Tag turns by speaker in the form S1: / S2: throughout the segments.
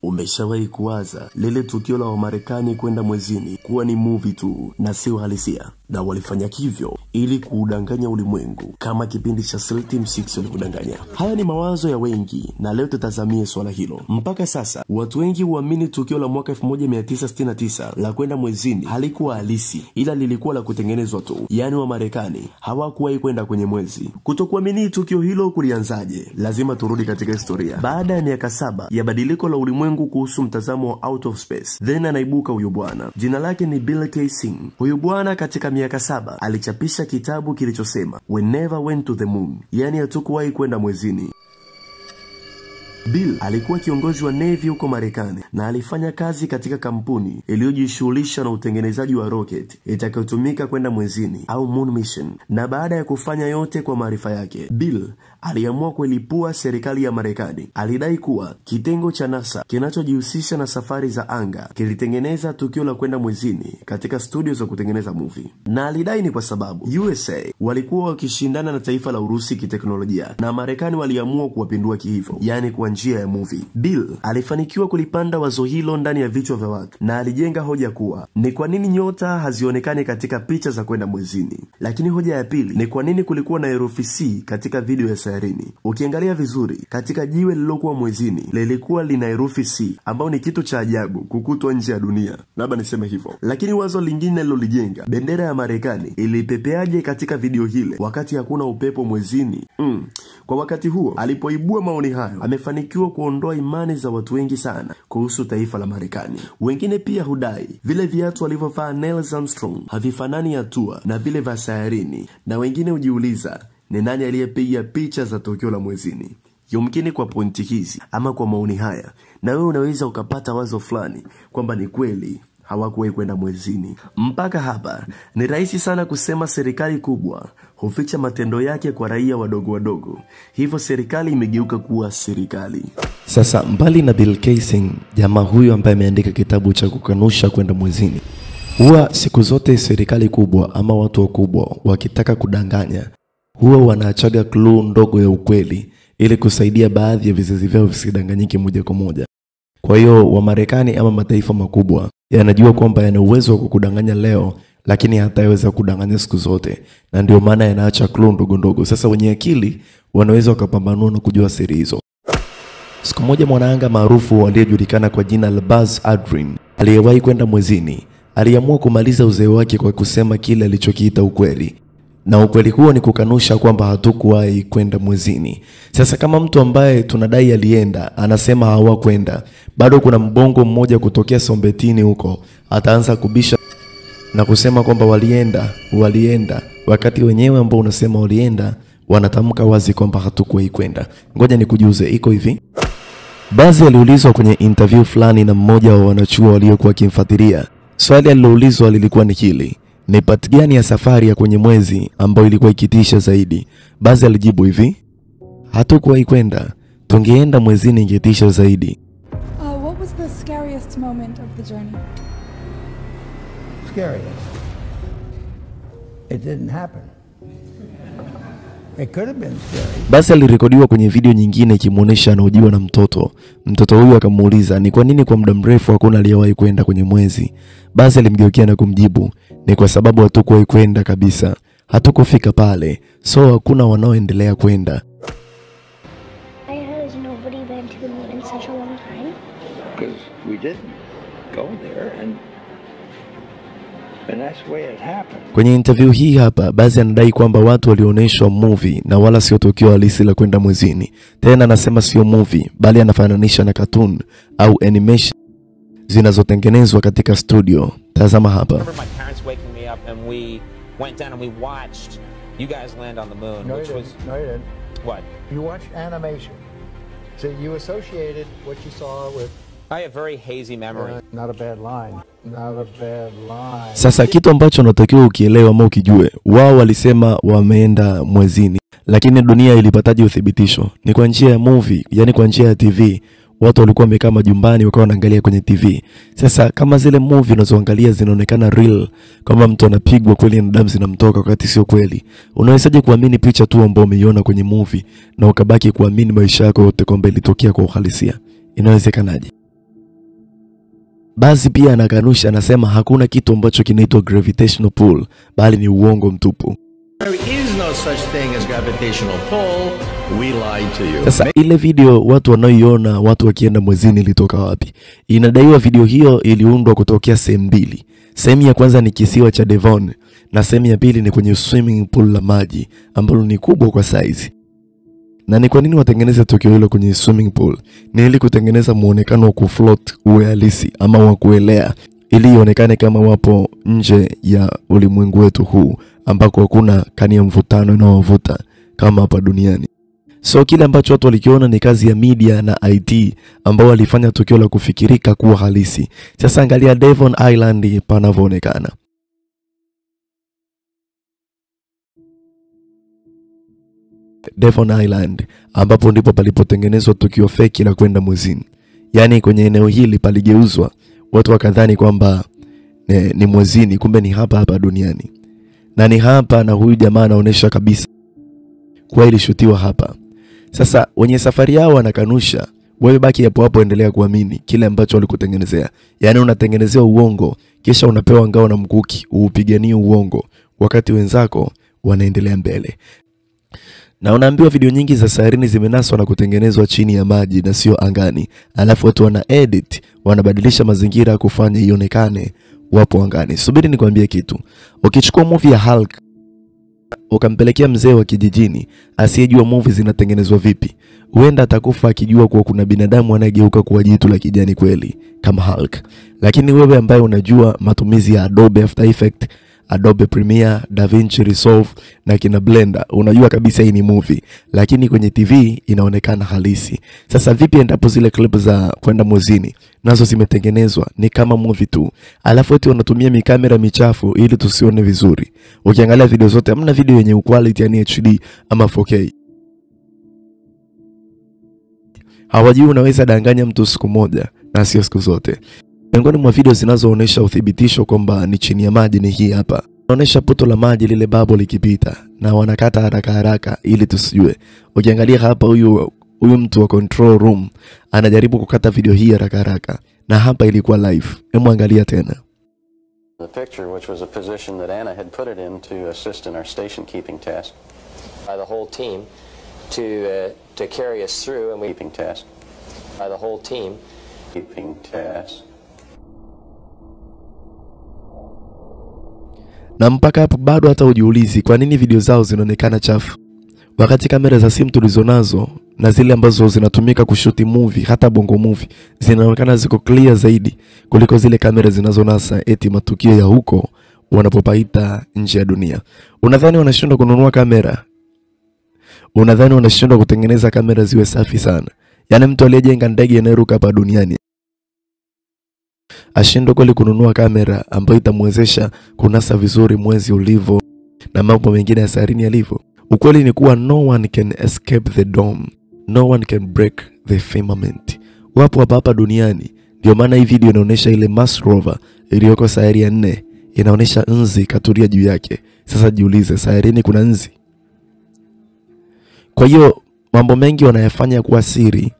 S1: Umeshawahi kuwaza lile tukio la Wamarekani kwenda mwezini kuwa ni movie tu na si uhalisia? Na walifanya hivyo ili kuudanganya ulimwengu kama kipindi cha Team 6 walikudanganya. Haya ni mawazo ya wengi na leo tutazamie swala hilo. Mpaka sasa watu wengi huamini tukio la mwaka 1969 la kwenda mwezini halikuwa halisi, ila lilikuwa la kutengenezwa tu. Yaani Wamarekani hawakuwahi kwenda kwenye mwezi. Kutokuamini tukio hilo kulianzaje? Lazima turudi katika historia. Baada ya miaka 7 ya badiliko la ulimwengu kuhusu mtazamo wa out of space, then anaibuka huyu bwana. Jina lake ni Bill Kaysing. Huyu bwana katika miaka 7 alichapisha kitabu kilichosema We Never Went to the Moon, yani hatukuwahi kwenda mwezini. Bill alikuwa kiongozi wa Navy huko Marekani na alifanya kazi katika kampuni iliyojishughulisha na utengenezaji wa rocket itakayotumika kwenda mwezini au moon mission. Na baada ya kufanya yote kwa maarifa yake, Bill aliamua kuilipua serikali ya Marekani. Alidai kuwa kitengo cha NASA kinachojihusisha na safari za anga kilitengeneza tukio la kwenda mwezini katika studio za kutengeneza movie. Na alidai ni kwa sababu USA walikuwa wakishindana na taifa la Urusi kiteknolojia na Marekani waliamua kuwapindua kihivyo, yani kwa njia ya movie. Bill alifanikiwa kulipanda wazo hilo ndani ya vichwa vya watu na alijenga hoja kuwa ni kwa nini nyota hazionekani katika picha za kwenda mwezini. Lakini hoja ya pili ni kwa nini kulikuwa na herufi C katika video ya sayarini. Ukiangalia vizuri, katika jiwe lilokuwa mwezini lilikuwa lina herufi C, ambao ni kitu cha ajabu kukutwa nje ya dunia, labda niseme hivyo. Lakini wazo lingine lilolijenga, bendera ya Marekani ilipepeaje katika video hile wakati hakuna upepo mwezini? Kwa wakati huo alipoibua maoni hayo, amefanikiwa kuondoa imani za watu wengi sana kuhusu taifa la Marekani. Wengine pia hudai vile viatu walivyovaa Neil Armstrong havifanani hatua na vile vya sayarini, na wengine hujiuliza ni nani aliyepiga picha za tukio la mwezini. Yumkini kwa pointi hizi ama kwa maoni haya, na wewe unaweza ukapata wazo fulani kwamba ni kweli hawakuwahi kwenda mwezini. Mpaka hapa ni rahisi sana kusema serikali kubwa huficha matendo yake kwa raia wadogo wadogo. Hivyo serikali imegeuka kuwa serikali.
S2: Sasa mbali na Bill Kaysing, jamaa huyu ambaye ameandika kitabu cha kukanusha kwenda mwezini, huwa siku zote serikali kubwa ama watu wakubwa wakitaka kudanganya huwa wanaachaga clue ndogo ya ukweli ili kusaidia baadhi ya vizazi vyao visidanganyike moja kwa moja. Kwa hiyo Wamarekani ama mataifa makubwa yanajua kwamba yana uwezo wa kukudanganya leo, lakini hataweza kudanganya siku zote, na ndio maana yanaacha clue ndogo ndogo. Sasa wenye akili wanaweza wakapambanua na kujua siri hizo. Siku moja mwanaanga maarufu aliyejulikana kwa jina la Buzz Aldrin, aliyewahi kwenda mwezini, aliamua kumaliza uzee wake kwa kusema kile alichokiita ukweli. Na ukweli huo ni kukanusha kwamba hatukuwahi kwenda mwezini. Sasa kama mtu ambaye tunadai alienda anasema hawakwenda, bado kuna mbongo mmoja kutokea Sombetini huko ataanza kubisha na kusema kwamba walienda, wakati wenyewe ambao unasema walienda wanatamka wazi kwamba hatukuwahi kwenda. Ngoja nikujuze, iko hivi. Buzz aliulizwa kwenye interview fulani na mmoja wa wanachuo waliokuwa kimfuatilia. Swali aliloulizwa lilikuwa ni hili: ni part gani ya safari ya kwenye mwezi ambayo ilikuwa ikitisha zaidi? Buzz alijibu hivi: hatukuwahi kwenda, tungeenda mwezini ingetisha zaidi.
S3: What was the scariest moment of the journey?
S4: Scariest? It didn't happen. It could have been scary.
S2: Buzz alirekodiwa kwenye video nyingine ikimuonesha anahojiwa na mtoto. Mtoto huyu akamuuliza ni kwa nini kwa muda mrefu hakuna aliyewahi kwenda kwenye mwezi. Buzz alimgeukia na kumjibu, ni kwa sababu hatukuwahi kwenda kabisa. Hatukufika pale, so hakuna wanaoendelea kwenda.
S5: Why has nobody been to the moon in such a long time?
S4: Because we didn't go there and that's the way it happened.
S2: Kwenye interview hii hapa, Buzz anadai kwamba watu walioneshwa movie na wala sio tukio halisi la kwenda mwezini. Tena anasema sio movie, bali anafananisha na cartoon au animation zinazotengenezwa katika studio. Tazama hapa.
S6: My parents waking me up and we went down and we watched you guys land on the moon, which was
S4: No, you didn't.
S6: what?
S4: You watched animation. So you associated what you saw with
S6: I have very hazy memory.
S4: not a bad line. Not a bad line.
S2: Sasa kitu ambacho unatakiwa ukielewa ama ukijue, wao walisema wameenda mwezini, lakini dunia ilipataje uthibitisho? Ni kwa njia ya movie, yani kwa njia ya TV. Watu walikuwa wamekaa majumbani wakawa wanaangalia kwenye TV. Sasa kama zile movie unazoangalia zinaonekana real, kama mtu anapigwa kweli na damu zinamtoka wakati sio kweli, unawezaje kuamini picha tu ambayo umeiona kwenye movie na ukabaki kuamini maisha yako yote kwamba ilitokea kwa uhalisia? Inawezekanaje? Basi pia anakanusha, anasema hakuna kitu ambacho kinaitwa gravitational pull, bali ni uongo mtupu.
S7: There is no such thing as gravitational pull. We lied to you.
S2: Sasa ile video watu wanaoiona watu wakienda mwezini ilitoka wapi? Inadaiwa video hiyo iliundwa kutokea sehemu mbili. Sehemu ya kwanza ni kisiwa cha Devon na sehemu ya pili ni kwenye swimming pool la maji ambalo ni kubwa kwa size. Na ni kwa nini watengeneza tukio hilo kwenye swimming pool? Ni ili kutengeneza muonekano wa kufloat uwe halisi ama wa kuelea, ili ionekane kama wapo nje ya ulimwengu wetu huu ambako hakuna kani ya mvutano inayovuta kama hapa duniani. So kile ambacho watu walikiona ni kazi ya media na IT ambao walifanya tukio la kufikirika kuwa halisi. Sasa angalia Devon Island panavyoonekana. Devon Island ambapo ndipo palipotengenezwa tukio feki la kwenda mwezini. Yaani kwenye eneo hili paligeuzwa, watu wakadhani kwamba ni mwezini, kumbe ni hapa duniani. Na ni hapa, na huyu jamaa anaonesha kabisa kwa ilishutiwa hapa. Sasa wenye safari yao wanakanusha, wewe baki hapo endelea kuamini kile ambacho walikutengenezea. Yaani unatengenezea uongo kisha unapewa ngao na mkuki uupiganie uongo wakati wenzako wanaendelea mbele. Na unaambiwa video nyingi za saharini zimenaswa na kutengenezwa chini ya maji na sio angani. Alafu watu wana edit, wanabadilisha mazingira kufanya ionekane wapo angani. Subiri nikwambie kitu. Ukichukua movie ya Hulk ukampelekea mzee wa kijijini asiyejua movie zinatengenezwa vipi, huenda atakufa akijua kuwa kuna binadamu anayegeuka kuwa jitu la kijani kweli kama Hulk. Lakini wewe ambaye unajua matumizi ya Adobe After Effects, Adobe Premiere, DaVinci Resolve na kina Blender, unajua kabisa hii ni movie, lakini kwenye TV inaonekana halisi. Sasa vipi endapo zile clip za kwenda mwezini nazo zimetengenezwa ni kama movie tu, alafu eti wanatumia mikamera michafu ili tusione vizuri? Ukiangalia video zote hamna video yenye quality yani HD ama 4K. Hawajui unaweza danganya mtu siku moja na sio siku zote. Miongoni mwa video zinazoonesha uthibitisho kwamba ni chini ya maji ni hii hapa. Inaonesha puto la maji lile bubble likipita na wanakata haraka ili tusijue. Ukiangalia hapa huyu mtu wa control room anajaribu kukata video hii haraka na hapa ilikuwa live. Hebu angalia tena.
S8: The picture, which was a position that Anna had put it in to assist in our station keeping task by the whole team to carry us through, and we keeping task by the whole team keeping task.
S2: Na mpaka hapo bado hata ujiulizi kwa nini video zao zinaonekana chafu, wakati kamera za simu tulizonazo na zile ambazo zinatumika kushuti movie, hata bongo movie, zinaonekana ziko clear zaidi kuliko zile kamera zinazonasa eti matukio ya huko wanapopaita nje ya dunia. Unadhani wanashindwa kununua kamera? Unadhani wanashindwa kutengeneza kamera ziwe safi sana? Yaani mtu aliyejenga ndege inayoruka hapa duniani ashindwe kweli kununua kamera ambayo itamwezesha kunasa vizuri mwezi ulivyo na mambo mengine ya saharini yalivyo? Ukweli ni kuwa no one can escape the dome, no one can break the firmament. Wapo hapa duniani. Ndio maana hii video inaonesha ile Mars rover iliyoko sayari ya 4 inaonesha nzi katulia juu yake. Sasa jiulize, saharini kuna nzi? Kwa hiyo mambo mengi wanayafanya kuwa siri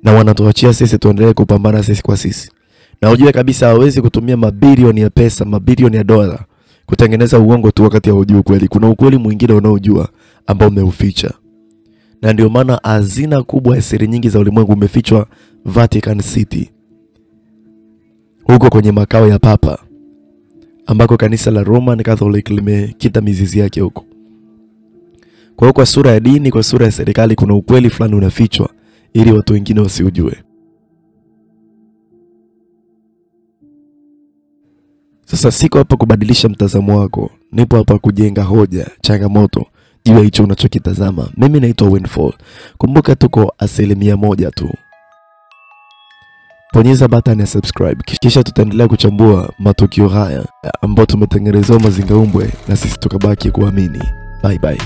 S2: na wanatuachia sisi tuendelee kupambana sisi kwa sisi. Na ujue kabisa hawezi kutumia mabilioni ya pesa, mabilioni ya dola kutengeneza uongo tu wakati hujui ukweli. Kuna ukweli mwingine unaojua ambao umeuficha. Na ndio maana hazina kubwa ya siri nyingi za ulimwengu umefichwa Vatican City, huko kwenye makao ya Papa, ambako kanisa la Roman Catholic limekita mizizi yake huko. Kwa hiyo kwa sura ya dini, kwa sura ya serikali, kuna ukweli fulani unafichwa ili watu wengine wasiujue. Sasa siko hapa kubadilisha mtazamo wako, nipo hapa kujenga hoja, changamoto juu ya hicho unachokitazama. Mimi naitwa Windfall. Kumbuka tuko 1% tu. Bonyeza button ya subscribe, kisha tutaendelea kuchambua matukio haya ambayo tumetengenezewa mazingaumbwe na sisi tukabaki kuamini. Bye bye.